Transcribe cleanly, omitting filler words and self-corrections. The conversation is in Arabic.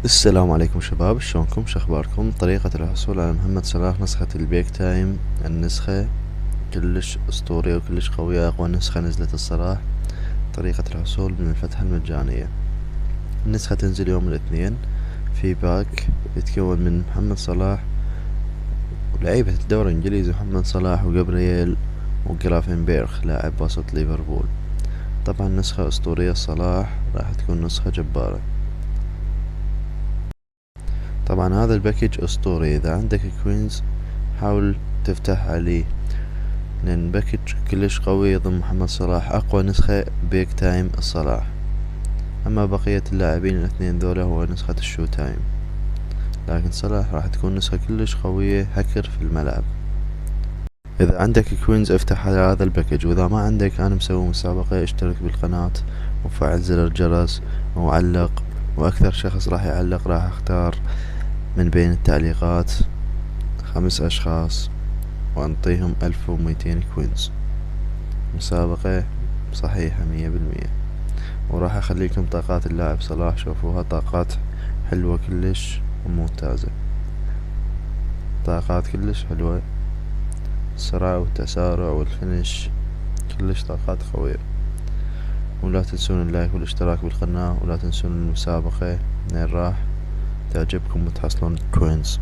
السلام عليكم شباب، شلونكم؟ شخباركم؟ طريقة الحصول على محمد صلاح نسخة البيك تايم، النسخة كلش اسطورية وكلش قوية، اقوى نسخة نزلت الصراحة. طريقة الحصول من الفتحة المجانية. النسخة تنزل يوم الاثنين في باك يتكون من محمد صلاح ولعيبة الدوري الانجليزي، محمد صلاح وجابرييل وجرافنبرخ لاعب وسط ليفربول. طبعا نسخة اسطورية، صلاح راح تكون نسخة جبارة. طبعا هذا الباكج اسطوري، اذا عندك كوينز حاول تفتح عليه، لأن باكج كلش قوي يضم محمد صلاح، أقوى نسخة بيك تايم الصلاح. أما بقية اللاعبين الاثنين ذولا هو نسخة الشو تايم، لكن صلاح راح تكون نسخة كلش قوية هكر في الملعب. إذا عندك كوينز افتح على هذا الباكج، وإذا ما عندك أنا مسوي مسابقة، اشترك بالقناة وفعل زر الجرس وعلق، وأكثر شخص راح يعلق راح اختار من بين التعليقات 5 أشخاص وأنطيهم 1200 كوينز. مسابقة صحيحة 100%. وراح اخليكم طاقات اللاعب صلاح، شوفوها طاقات حلوة كلش وممتازة، طاقات كلش حلوة، السرعة والتسارع والفينش كلش طاقات قوية. ولا تنسون اللايك والاشتراك بالقناة، ولا تنسون المسابقة، منين راح تعجبكم وتحصلون كوينز.